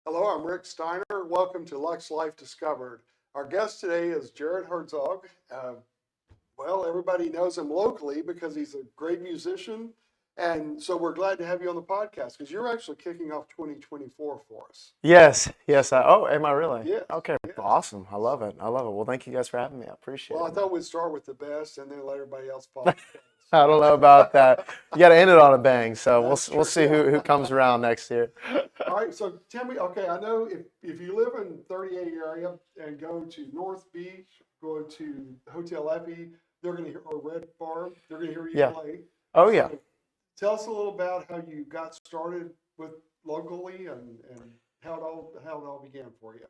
Hello, I'm Rick Steiner. Welcome to Lux Life Discovered. Our guest today is Jared Herzog. Well, everybody knows him locally because he's a great musician. And so we're glad to have you on the podcast because you're actually kicking off 2024 for us. Yes. Am I really? Yes, Okay, yes. awesome. I love it. I love it. Well, thank you guys for having me. I appreciate Well, I it, man. thought we'd start with the best and then let everybody else follow. I don't know about that. You got to end it on a bang. So That's we'll true, see yeah. who comes around next year. All right, so tell me, okay, I know if you live in 38 area and go to North Beach, go to Hotel Effie, they're going to hear, or Red Farm, they're going to hear you Yeah. play. Oh yeah. So tell us a little about how you got started with locally and how it all began for you.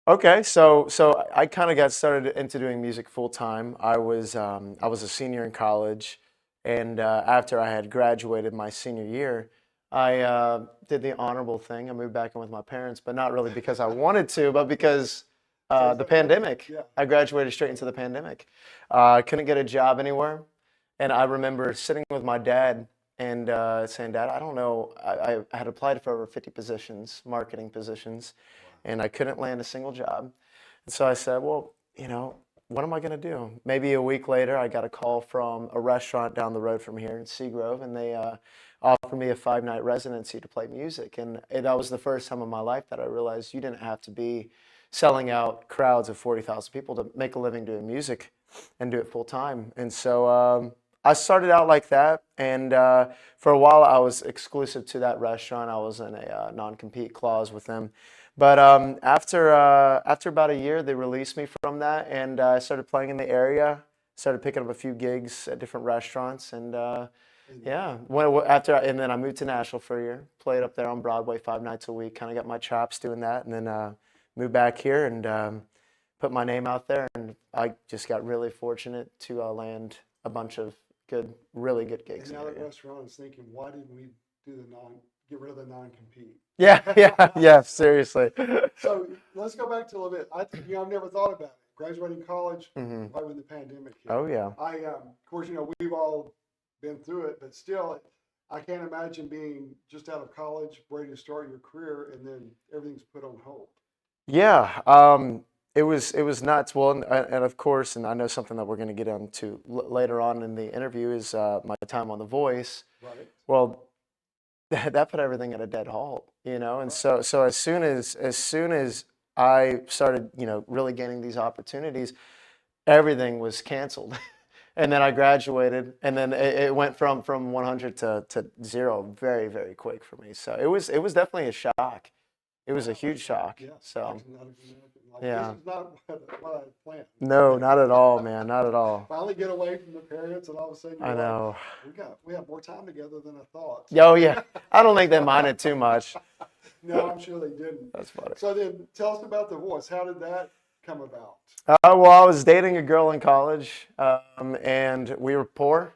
Okay, so I kind of got started into doing music full time. I was a senior in college, and after I had graduated my senior year, I did the honorable thing. I moved back in with my parents, but not really because I wanted to, but because the pandemic. Yeah. I graduated straight into the pandemic. I couldn't get a job anywhere, and I remember sitting with my dad and saying, "Dad, I don't know. I had applied for over 50 positions, marketing positions." And I couldn't land a single job. And so I said, well, what am I going to do? Maybe a week later, I got a call from a restaurant down the road from here in Seagrove, and they offered me a 5-night residency to play music. And that was the first time in my life that I realized you didn't have to be selling out crowds of 40,000 people to make a living doing music and do it full time. And so I started out like that, and for a while I was exclusive to that restaurant. I was in a non-compete clause with them. But after about a year, they released me from that, and I started playing in the area. Started picking up a few gigs at different restaurants, and yeah. And then I moved to Nashville for a year. Played up there on Broadway 5 nights a week. Kind of got my chops doing that, and then moved back here and put my name out there. And I just got really fortunate to land a bunch of really good gigs. And in now the that area. restaurant is thinking, why didn't we get rid of the non-compete? Yeah. Seriously. So let's go back to a little bit. I've never thought about it. Graduating college, hmm right when the pandemic hit. Oh yeah. Of course, we've all been through it, but still, I can't imagine being just out of college, ready to start your career, and then everything's put on hold. Yeah, it was nuts. Well, and of course, and I know something that we're going to get into later on in the interview is my time on The Voice. Right. Well, that put everything at a dead halt, And so as soon as I started, really gaining these opportunities, everything was canceled. And then I graduated, and then it went from 100 to zero very, very quick for me. So it was definitely a shock. It was a huge shock. Yeah. So I can imagine. Like, yeah. this is not what I planned. No, not at all, man. Not at all. Finally get away from the parents, and all of a sudden I you're like, know. we have more time together than I thought. Oh yeah. I don't think they minded too much. No, I'm sure they didn't. That's funny. So then, tell us about The Voice. How did that come about? Well, I was dating a girl in college, and we were poor,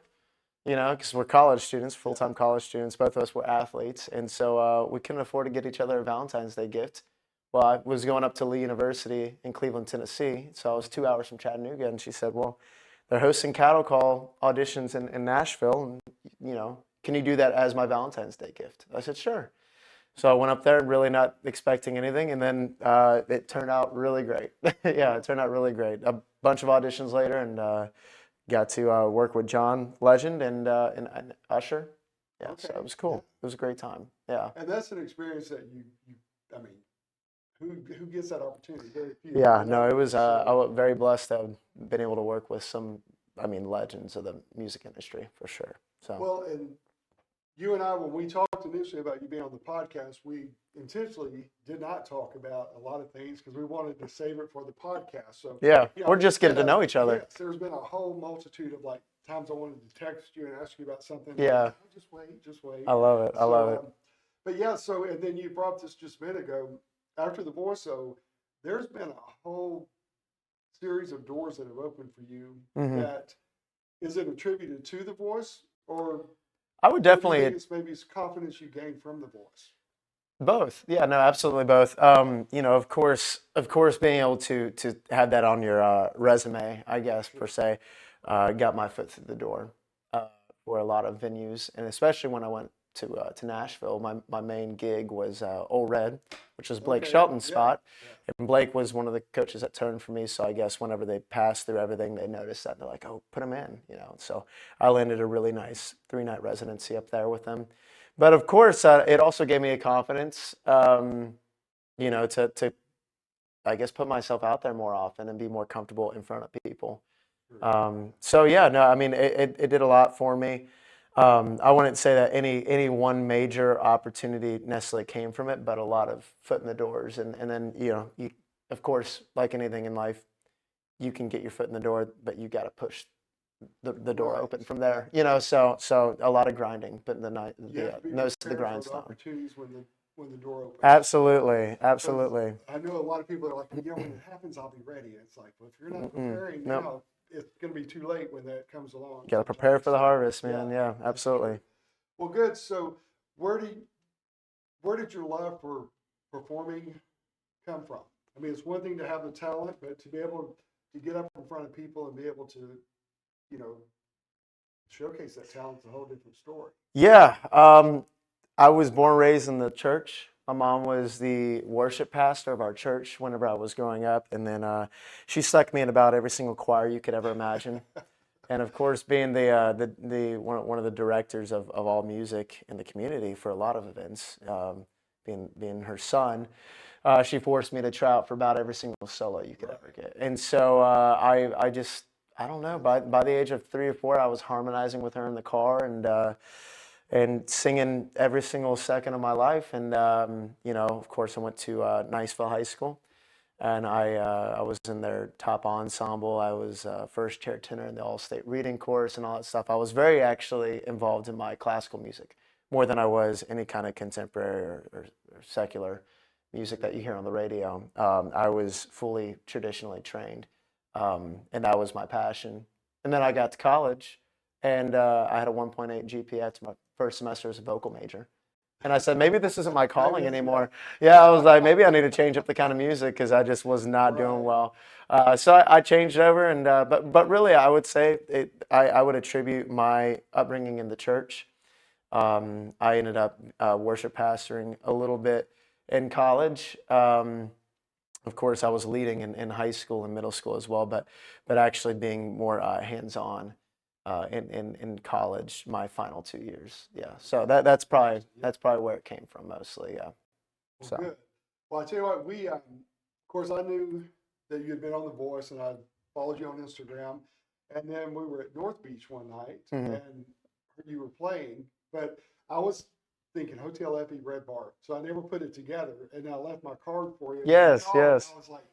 because we're college students, full-time college students. Both of us were athletes, and so we couldn't afford to get each other a Valentine's Day gift. Well, I was going up to Lee University in Cleveland, Tennessee, so I was 2 hours from Chattanooga, and she said, well, they're hosting cattle call auditions in Nashville, and, can you do that as my Valentine's Day gift? I said, sure. So I went up there really not expecting anything, and then it turned out really great. Yeah, it turned out really great. A bunch of auditions later, and got to work with John Legend and Usher. Yeah, Okay. so it was cool. It was a great time. Yeah. And that's an experience that I mean, who gets that opportunity? Very few. Yeah, no, it was. I was very blessed to have been able to work with some, legends of the music industry for sure. So. Well, and you and I, when we talked initially about you being on the podcast, we intentionally did not talk about a lot of things because we wanted to save it for the podcast. So Yeah, we're just getting to know each other. Yes, there's been a whole multitude of times I wanted to text you and ask you about something. Yeah. Like, oh, just wait. I love it. I love it. But yeah, and then you brought this just a minute ago. After The Voice, so there's been a whole series of doors that have opened for you. Mhm. That is it attributed to The Voice, or I would definitely. maybe it's confidence you gained from The Voice? Both. Yeah, no, absolutely both. Of course, being able to have that on your resume, I guess per se, got my foot through the door for a lot of venues, and especially when I went to Nashville, my main gig was Old Red, which was Blake Okay, Shelton's yeah, spot. yeah. And Blake was one of the coaches that turned for me. So I guess whenever they passed through everything, they noticed that. They're like, oh, put him in, you know. So I landed a really nice 3-night residency up there with them. But of course, it also gave me a confidence, you know, to I guess put myself out there more often and be more comfortable in front of people. So yeah, no, I mean, it did a lot for me. I wouldn't say that any one major opportunity necessarily came from it, but a lot of foot in the doors, and then you know, of course, like anything in life, you can get your foot in the door, but you got to push the door Right. open from there. You know, so a lot of grinding, putting You have to be nose to the prepared for the grindstone. opportunities when the door opens. Absolutely, 'Cause absolutely. I know a lot of people are like, you know, when it happens, I'll be ready. It's like, well, if you're not preparing Nope. now, it's going to be too late when that comes along. You got to prepare for the sometimes. harvest, man. Yeah, that's absolutely. true. Well, good. So, where did your love for performing come from? I mean, it's one thing to have the talent, but to be able to get up in front of people and be able to, you know, showcase that talent's a whole different story. Yeah, I was born and raised in the church. My mom was the worship pastor of our church whenever I was growing up, and then she stuck me in about every single choir you could ever imagine. And of course, being the one of the directors of all music in the community for a lot of events, being her son, she forced me to try out for about every single solo you could ever get. And so I just I don't know, by the age of 3 or 4, I was harmonizing with her in the car and singing every single second of my life. And you know, of course, I went to Niceville High School, and I was in their top ensemble. I was first chair tenor in the all-state reading course and all that stuff. I was very actually involved in my classical music more than I was any kind of contemporary or secular music that you hear on the radio. I was fully traditionally trained, and that was my passion. And then I got to college, and I had a 1.8 GPA to my first semester as a vocal major. And I said, maybe this isn't my calling anymore. Yeah, I was like, maybe I need to change up the kind of music because I just was not doing well. So I changed over, and but really, I would say I would attribute my upbringing in the church. I ended up worship pastoring a little bit in college. Of course, I was leading in high school and middle school as well, but actually being more hands-on in college my final 2 years. Yeah, so that's probably where it came from mostly. Yeah. Well, So good. Well, I tell you what, of course, I knew that you had been on The Voice, and I followed you on Instagram. And then we were at North Beach one night, Mhm. and you were playing, but I was thinking Hotel Epi Red Bar, so I never put it together. And I left my card for you. And you yes, called, and yes. I was like,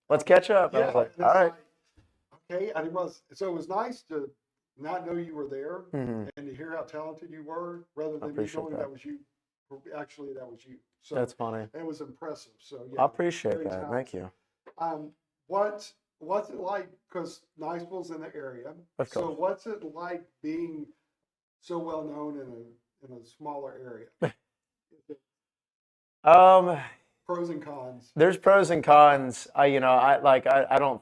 Let's catch up. I yeah, was like, and all it's right. like, okay, I didn't realize. So it was nice to not know you were there Mhm. and to hear how talented you were, rather I than me appreciate knowing that. that was you. Actually, that was you. So That's funny. it was impressive. So I yeah, appreciate very that. Thank you. talented. What's it like? Because Niceville's in the area. Of So course. what's it like being so well known in a smaller area? Um, Pros and cons. there's pros and cons. I don't,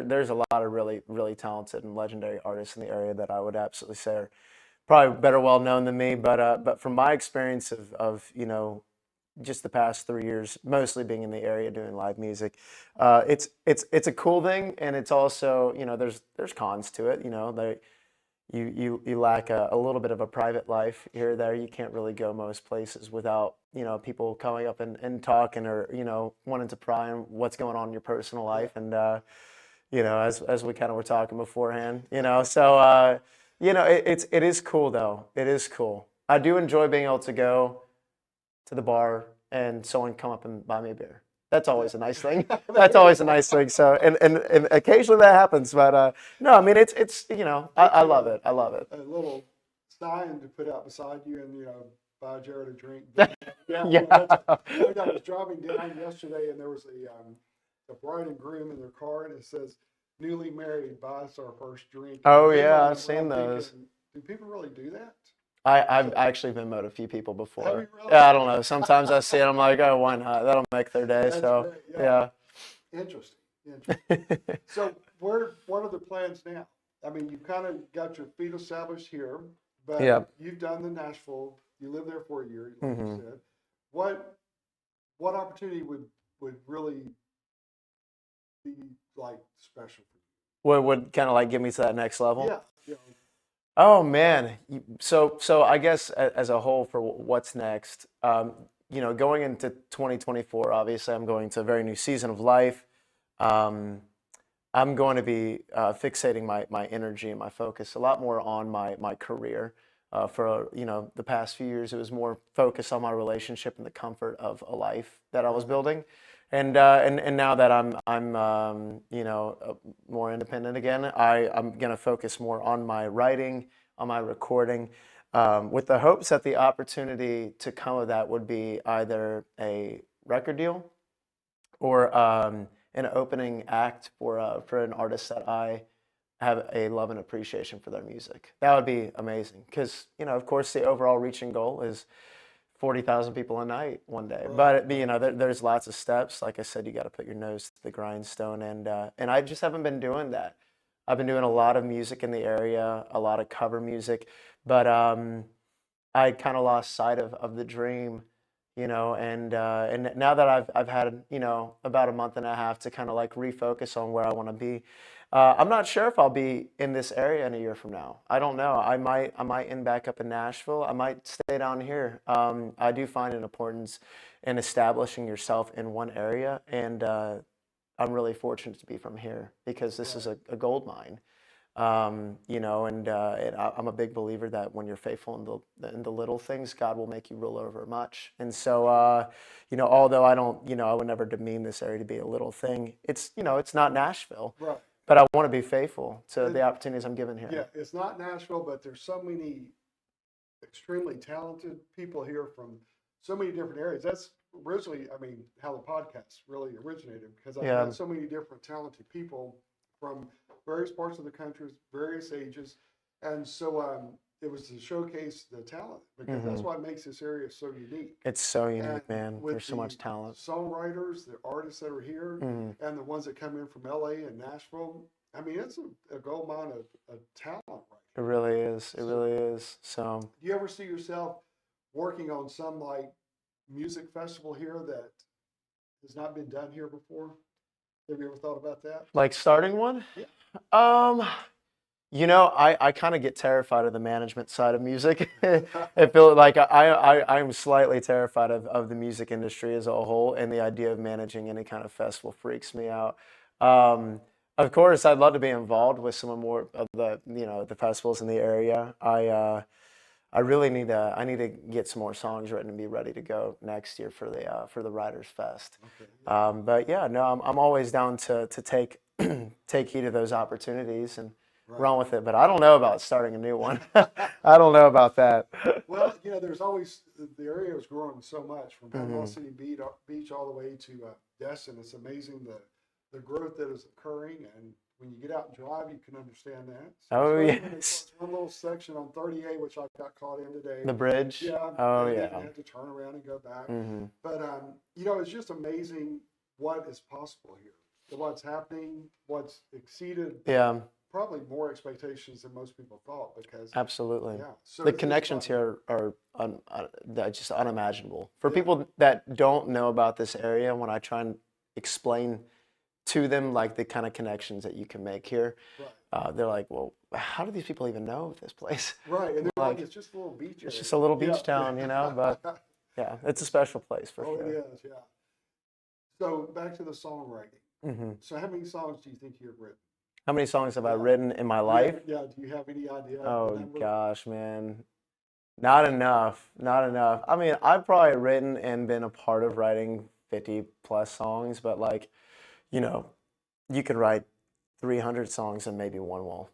there's a lot of really, really talented and legendary artists in the area that I would absolutely say are probably better well known than me. But from my experience of just the past 3 years, mostly being in the area doing live music, it's a cool thing, and it's also there's cons to it. You lack a little bit of a private life here or there. You can't really go most places without people coming up and talking or wanting to pry on what's going on in your personal life. And as we kind of were talking beforehand, it is cool though. It is cool. I do enjoy being able to go to the bar and someone come up and buy me a beer. That's always a nice thing. That's always a nice thing. So and occasionally that happens, but no, I mean it's I love it. I love it. A little sign to put out beside you, and buy Jared a drink. Yeah, Yeah. I was driving down yesterday, and there was a bride and groom in their car, and it says, "Newly married, buy us our first drink." Oh And I'm yeah, like, I've seen well, I'm those. thinking, do people really do that? I've actually Venmoed a few people Have before. you really? Yeah, I don't know. Sometimes I see it, I'm like, oh, why not? That'll make their day. That's So great. yeah. Interesting. Interesting. So what are the plans now? I mean, you've kind of got your feet established here, but Yeah. you've done the Nashville, you lived there for a year, like Hmm. you said. What opportunity would really be like special for What would kind of like get me to that next you? level? Yeah, you know, Oh man. So I guess as a whole for what's next, going into 2024, obviously I'm going to a very new season of life. Um, I'm going to be fixating my energy and my focus a lot more on my career. For the past few years, it was more focused on my relationship and the comfort of a life that I was right, building, and now that I'm more independent again, I'm going to focus more on my writing, on my recording, with the hopes that the opportunity to come of that would be either a record deal or an opening act for an artist that I have a love and appreciation for their music. That would be amazing because of course, the overall reaching goal is 40,000 people a night one day. right, But right. there's lots of steps. Like I said, you got to put your nose to the grindstone, and I just haven't been doing that. I've been doing a lot of music in the area, a lot of cover music, but I kind of lost sight of the dream, and now that I've had about a month and a half to kind of like refocus on where I want to be. I'm not sure if I'll be in this area in a year from now. I don't know. I might end back up in Nashville. I might stay down here. I do find an importance in establishing yourself in one area, and I'm really fortunate to be from here because this is Right. a gold mine. I'm a big believer that when you're faithful in the little things, God will make you rule over much. And so, although I don't, I would never demean this area to be a little thing. It's not Nashville, Right. but I want to be faithful to And the opportunities I'm given yeah, here. it's not Nashville, but there's so many extremely talented people here from so many different areas. That's originally, I mean, how the podcast really originated because I've Yeah. met so many different talented people from various parts of the country, various ages, and so it was to showcase the talent because that's Hmm. what makes this area so unique. It's so And unique, man. with There's so the much talent. songwriters, the artists that are here, Hmm. and the ones that come in from LA and Nashville, I mean, it's a gold mine of talent right It here. really is. It So, really is. So. do you ever see yourself working on some like music festival here that has not been done here before? Have you ever thought about that? Like starting one? Yeah. Um, I kind of get terrified of the management side of music. I feel like I'm slightly terrified of the music industry as a whole, and the idea of managing any kind of festival freaks me out. Um, of course, I'd love to be involved with some more of the festivals in the area. I really I need to get some more songs written and be ready to go next year for the Writers Fest. Okay. Yeah. But yeah, no, I'm always down to take take heed of those opportunities and Right. run with it. But I don't know about starting a new one. I don't know about that. Well, there's always the area is growing so much from Panama Hmm. City Beach all the way to Destin. It's amazing the growth that is occurring, and when you get out and drive, you can understand that. So Oh especially when they yes, close one little section on 38, which I got caught in today. the bridge. Yeah, Oh and yeah. had to turn around and go back. Hmm. But it's just amazing what is possible here, what's happening, what's exceeded Yeah, probably more expectations than most people thought. Because absolutely. yeah, so The it's connections fun. here are they're just unimaginable. For Yeah, people that don't know about this area, when I try and explain to them like the kind of connections that you can make here, right, they're like, "Well, how do these people even know of this place?" right, and they're like, Like, it's just a little beach it's area. just a little Yeah, beach town, But yeah. yeah, it's a special place for Oh, it sure. is. Yeah. So back to the songwriting. Hmm. So how many songs do you think you've written? How many songs have I Yeah. written in my Do you life? have, yeah. Do you have any idea of the Oh number? gosh, man. Not enough. Not enough. I mean, I've probably written and been a part of writing 50 plus songs, but like, you know, you could write 300 songs and maybe one will,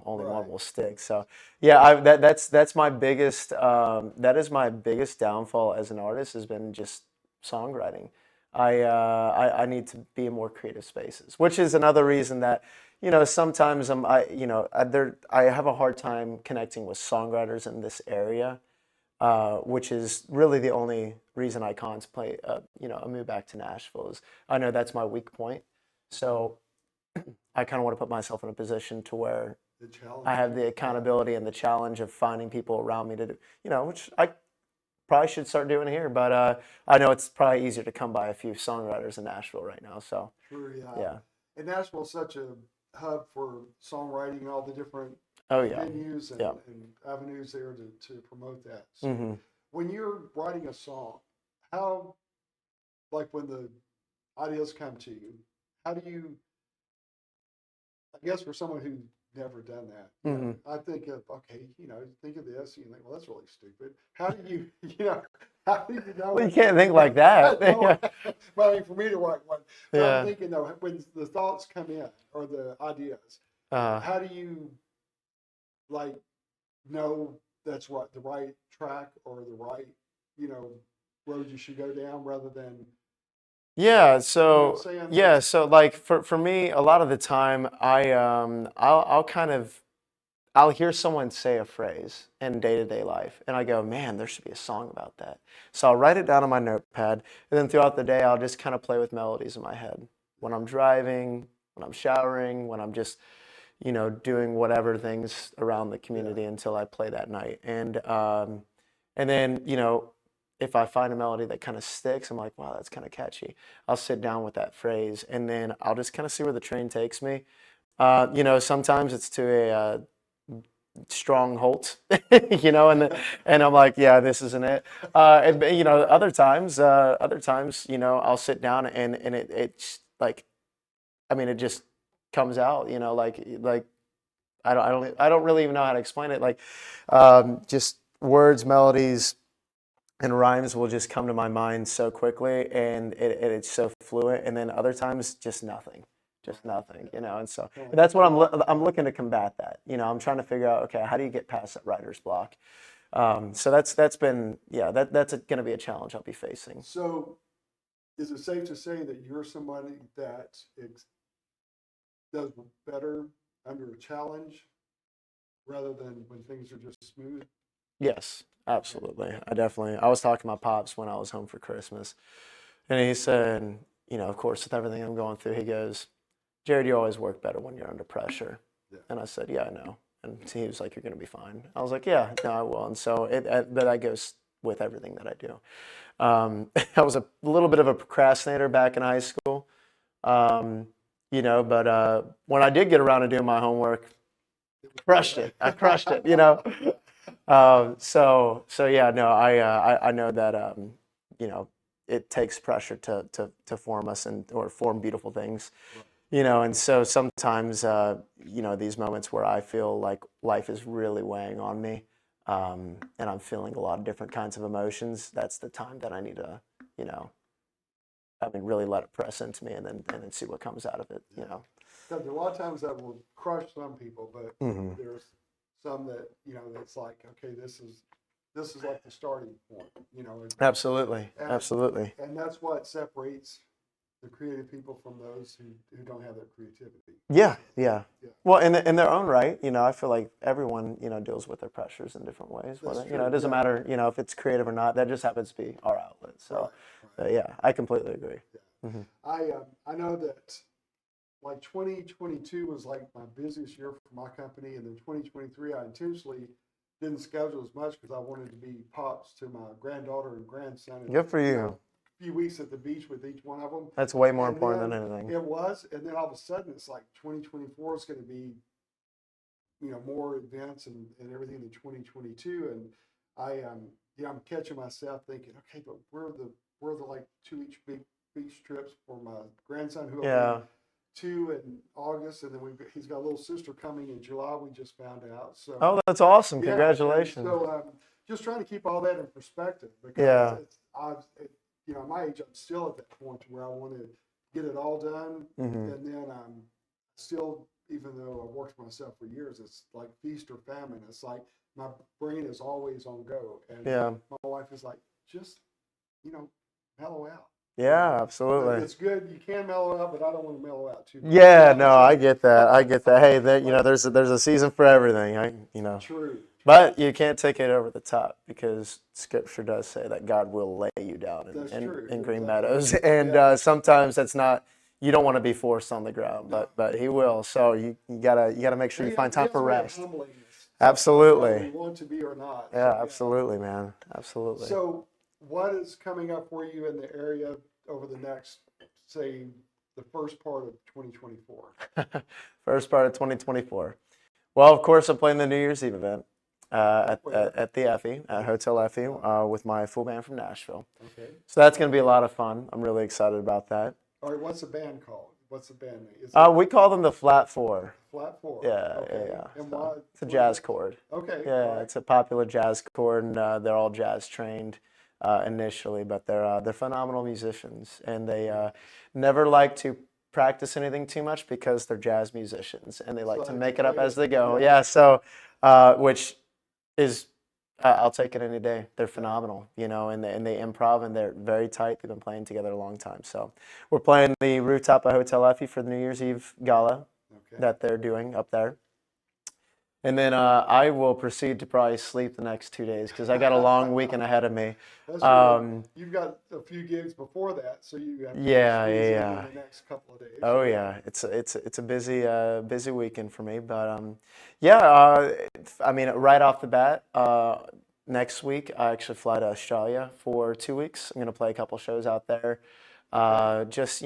only one Right. will stick. So, yeah, that's my biggest that is my biggest downfall as an artist has been just songwriting. I need to be in more creative spaces, which is another reason that sometimes I have a hard time connecting with songwriters in this area, which is really the only reason I contemplate a move back to Nashville. Is I know that's my weak point, so I kind of want to put myself in a position to where The challenge. I have the Yeah. accountability and the challenge of finding people around me to do, which probably should start doing here. But I know it's probably easier to come by a few songwriters in Nashville right now. So Sure, yeah. yeah. And Nashville's such a hub for songwriting, all the different Oh yeah. venues and, Yeah. and avenues there to promote that. So Hmm. when you're writing a song, how, like when the ideas come to you, how do you, I guess for someone who's never done that, Hmm. I think of, okay, think of this, and you think, well, that's really stupid. How do you, how do you know? Well, you can't think like that. No, but I mean, for me to write one, but I'm Yeah. thinking though, when the thoughts come in or the ideas, Uh, how do you like know that's the right track or the right, road you should go down rather than, Yeah, what I'm saying? yeah, so like for me, a lot of the time I'll kind of I'll hear someone say a phrase in day-to-day life and I go, man, there should be a song about that. So I'll write it down on my notepad and then throughout the day I'll just kind of play with melodies in my head. When I'm driving, when I'm showering, when I'm just, doing whatever things around the community until I play that night. And then, if I find a melody that kind of sticks, I'm like, wow, that's kind of catchy. I'll sit down with that phrase and then I'll just kind of see where the train takes me. Sometimes it's to a strong halt, and I'm like, yeah, this isn't it. Other times, I'll sit down and it's like, I mean, it just comes out, like I don't really even know how to explain it. Like, just words, melodies, and rhymes will just come to my mind so quickly, and it's so fluent. And then other times, just nothing, And so that's what I'm looking to combat that. I'm trying to figure out, okay, how do you get past that writer's block? So that's been that's going to be a challenge I'll be facing. So is it safe to say that you're somebody that does better under a challenge rather than when things are just smooth? Yes, absolutely. I was talking to my pops when I was home for Christmas, and he said, of course, with everything I'm going through, he goes, Jared, you always work better when you're under pressure. Yeah. And I said, yeah, I know. And he was like, you're going to be fine. I was like, yeah, no, I will. And so but that goes with everything that I do. I was a little bit of a procrastinator back in high school, but when I did get around to doing my homework, crushed it. I crushed it, So yeah, no, I know that it takes pressure to form us or form beautiful things, and so sometimes these moments where I feel like life is really weighing on me, and I'm feeling a lot of different kinds of emotions. That's the time that I need to really let it press into me and then see what comes out of it. Because a lot of times that will crush some people, but there's some that that's like, okay, this is like the starting point, Absolutely, and, absolutely. and that's what separates the creative people from those who don't have that creativity. Yeah. Well, in their own right, I feel like everyone, deals with their pressures in different ways. That's Whether, true, it doesn't yeah. matter, if it's creative or not. That just happens to be our outlet. So, Right. yeah, I completely agree. Yeah. I know that like 2022 was like my busiest year for my company, and then 2023 I intentionally didn't schedule as much because I wanted to be pops to my granddaughter and grandson. And, Good for you. a few weeks at the beach with each one of them. That's way more And important then than anything. It was, and then all of a sudden it's like 2024 is going to be, more events and everything than 2022, and I'm catching myself thinking, okay, but we're the like 2 each big beach trips for my grandson who will Yeah. be 2 in August, and then he's got a little sister coming in July. We just found out. So Oh, that's awesome! yeah, Congratulations. so just trying to keep all that in perspective because Yeah. at my age, I'm still at that point where I want to get it all done, Mhm. and then I'm still, even though I've worked for myself for years, it's like feast or famine. It's like my brain is always on go, and Yeah. my wife is like, just mellow out. Yeah, But absolutely. it's good. You can mellow out, but I don't want to mellow out too much. Yeah, no, I get that. Hey, there's a season for everything. True. But you can't take it over the top because Scripture does say that God will lay you down That's true. in green Exactly. meadows, and Yeah. sometimes that's not. You don't want to be forced on the ground, but He will. So you gotta make sure you find time for rest. Humbling us Absolutely. whether we want to be or not. Yeah, So, absolutely, man. Absolutely. So, what is coming up for you in the area over the next, say, the first part of 2024? First part of 2024. Well, of course, I'm playing the New Year's Eve event at the Effie, at Hotel Effie, with my full band from Nashville. Okay. So that's going to be a lot of fun. I'm really excited about that. All right. What's the band called? What's the band name? Is We call them the Flat Four. Flat Four? Yeah, Okay. yeah. And So why? it's a jazz chord. Okay. Yeah, all right. it's a popular jazz chord, and they're all jazz trained initially, but they're phenomenal musicians, and they never like to practice anything too much because they're jazz musicians, and they like So to they make it up play as they go. yeah. Yeah, so which is I'll take it any day. They're phenomenal, and they improv, and they're very tight. They've been playing together a long time. So we're playing the rooftop of Hotel Effie for the New Year's Eve gala Okay. that they're doing up there. And then I will proceed to probably sleep the next 2 days because I got a long weekend ahead of me. That's true. You've got a few gigs before that, so you have to Yeah, squeeze in yeah. the next couple of days. Oh yeah, it's a busy weekend for me, but I mean right off the bat, next week I actually fly to Australia for 2 weeks. I'm gonna play a couple shows out there. Just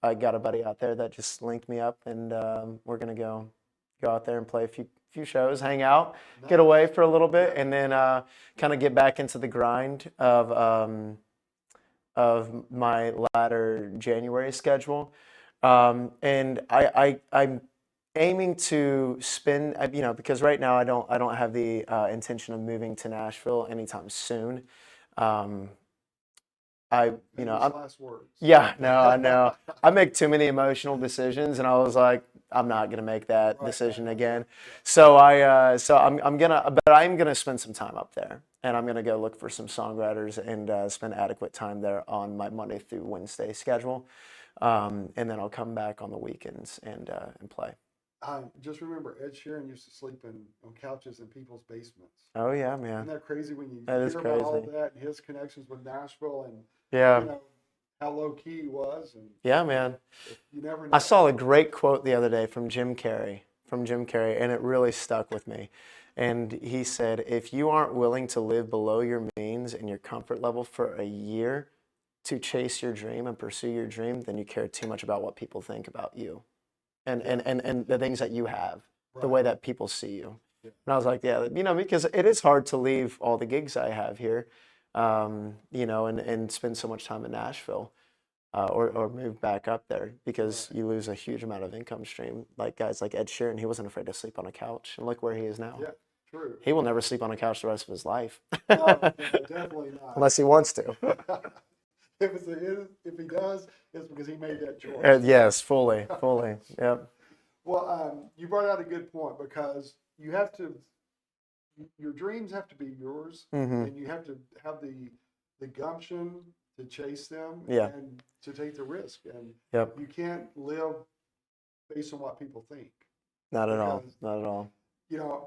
I got a buddy out there that just linked me up, and we're gonna go out there and play a few shows, hang out, get away for a little bit, and then kind of get back into the grind of my latter January schedule. And I'm aiming to spend, because right now I don't have the intention of moving to Nashville anytime soon. I'm Last words. yeah, no, I know. I make too many emotional decisions, and I was like, I'm not gonna make that decision again. So I'm gonna spend some time up there, and I'm gonna go look for some songwriters and spend adequate time there on my Monday through Wednesday schedule, and then I'll come back on the weekends and play. Just remember, Ed Sheeran used to sleep on couches in people's basements. Oh yeah, Isn't man. that crazy when you That is hear about all crazy. that and his connections with Nashville and Yeah. how low key he was? And Yeah, man. you never know. I saw a great quote the other day from Jim Carrey, and it really stuck with me. And he said, if you aren't willing to live below your means and your comfort level for a year to chase your dream and pursue your dream, then you care too much about what people think about you and the things that you have, the way that people see you. Yeah. And I was like, yeah, because it is hard to leave all the gigs I have here, and spend so much time in Nashville. Or move back up there because you lose a huge amount of income stream. Like guys like Ed Sheeran, he wasn't afraid to sleep on a couch, and look where he is now. Yeah, true. He will never sleep on a couch the rest of his life. No, definitely not. Unless he wants to. If he does, it's because he made that choice. Yes, fully, yep. Well, you brought out a good point because you have to, your dreams have to be yours, and you have to have the gumption to chase them and to take the risk. And you can't live based on what people think. Not at all. Not at all.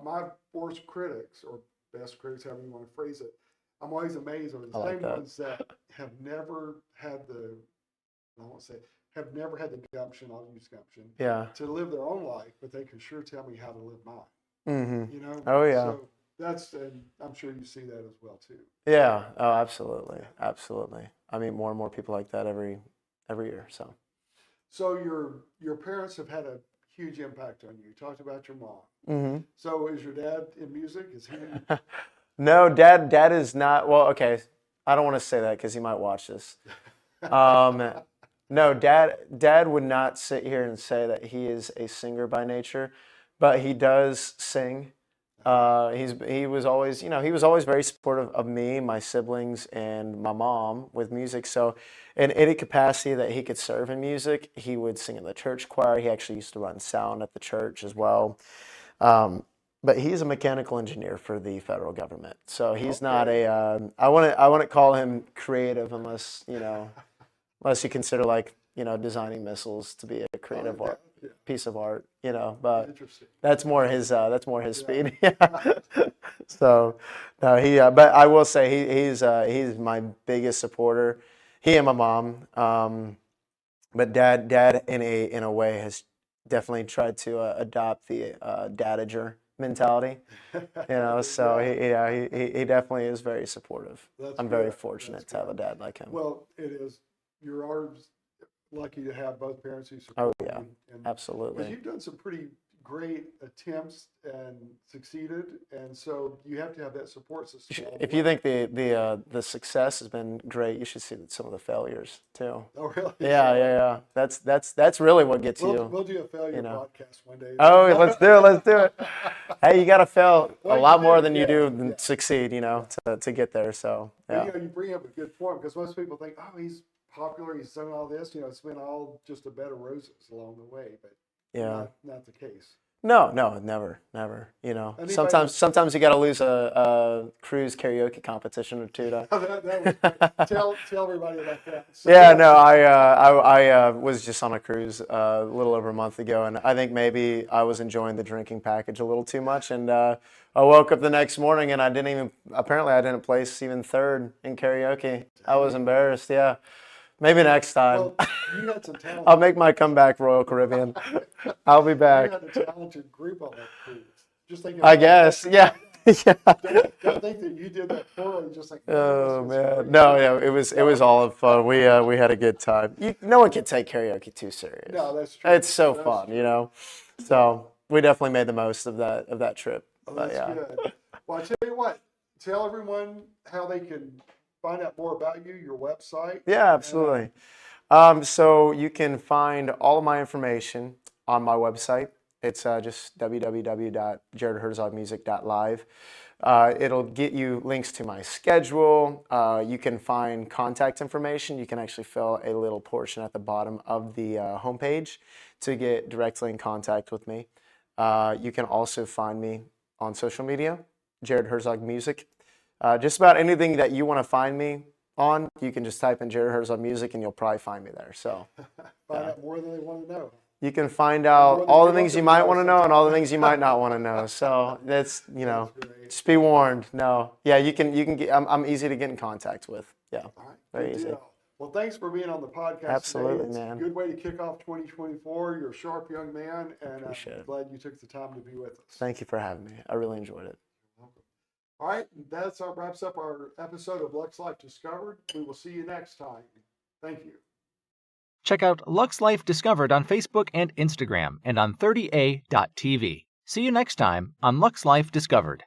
My worst critics, or best critics, however you want to phrase it, I'm always amazed are the same ones that have never had have never had the gumption, I'll use gumption, to live their own life, but they can sure tell me how to live mine. Oh yeah. So and I'm sure you see that as well too. Yeah. Oh, absolutely. Absolutely. I meet more and more people like that every year. So your parents have had a huge impact on you. You talked about your mom. Mm-hmm. So is your dad in music? Is he? No, dad is not. Well, okay. I don't want to say that because he might watch this. No, dad would not sit here and say that he is a singer by nature, but he does sing. He was always very supportive of me, my siblings, and my mom with music. So in any capacity that he could serve in music, he would sing in the church choir. He actually used to run sound at the church as well. But he's a mechanical engineer for the federal government. So he's not I wouldn't call him creative unless you consider designing missiles to be a creative piece of art, but that's more his speed. So no, but I will say he's my biggest supporter. He and my mom, but dad in a way has definitely tried to adopt the dadager mentality. You know, so Yeah. he definitely is very supportive. That's I'm very good. fortunate That's to have a good. dad like him. Well, it is. You are lucky to have both parents who Oh support yeah, you, and because absolutely. you've done some pretty great attempts and succeeded, and so you have to have that support system all the If you way. think the success has been great, you should see some of the failures too. Oh, really? Yeah, yeah, yeah. That's really what gets We'll you, do a failure you know. podcast one day. Oh, let's do it. Let's do it. Hey, you got to fail a Well, you lot more do, than you yeah, do yeah. than succeed, you know, to get there. So, But yeah. you know, you bring up a good point because most people think, oh, he's popular, he's done all this. You know, it's been all just a bed of roses along the way, but Yeah. not the case. No, never, never. You know, Anybody- sometimes you got to lose a cruise karaoke competition or two to. that was great. Tell everybody about that. So, Yeah, no, I was just on a cruise a little over a month ago, and I think maybe I was enjoying the drinking package a little too much, and I woke up the next morning and apparently I didn't place even third in karaoke. I was embarrassed. Yeah, maybe next time. Well, you had some talent. I'll make my comeback, Royal Caribbean. I'll be You back. had a talented group on that cruise. Just think I about guess, that. yeah. Yeah. Don't think that you did that poorly. Just like, Oh this was great. man, no, yeah, it was all of fun. We had a good time. No one can take karaoke too serious. No, that's true. It's so That's fun, true. you know. So we definitely made the most of that trip. Oh, But that's yeah, good. Well, I tell you what. Tell everyone how they can find out more about you, your website. yeah, absolutely. So you can find all of my information on my website. It's just www.jaredherzogmusic.live. It'll get you links to my schedule. You can find contact information. You can actually fill a little portion at the bottom of the homepage to get directly in contact with me. You can also find me on social media, Jared Herzog Music. Just about anything that you want to find me on, you can just type in Jared Herzog Music and you'll probably find me there. So Find out more than they want to know. you can find out More than all you the things want you them might to know want to know and all the sometimes. things you might not want to know. So that's, That's great. just be warned. No, yeah, you can get. I'm easy to get in contact with. Yeah, All right. very Good easy. deal. Well, thanks for being on the podcast Absolutely, today. It's man. a good way to kick off 2024. You're a sharp young man, and Appreciate I'm it. glad you took the time to be with us. Thank you for having me. I really enjoyed it. Welcome. All right, that wraps up our episode of Lux Life Discovered. We will see you next time. Thank you. Check out Lux Life Discovered on Facebook and Instagram and on 30a.tv. See you next time on Lux Life Discovered.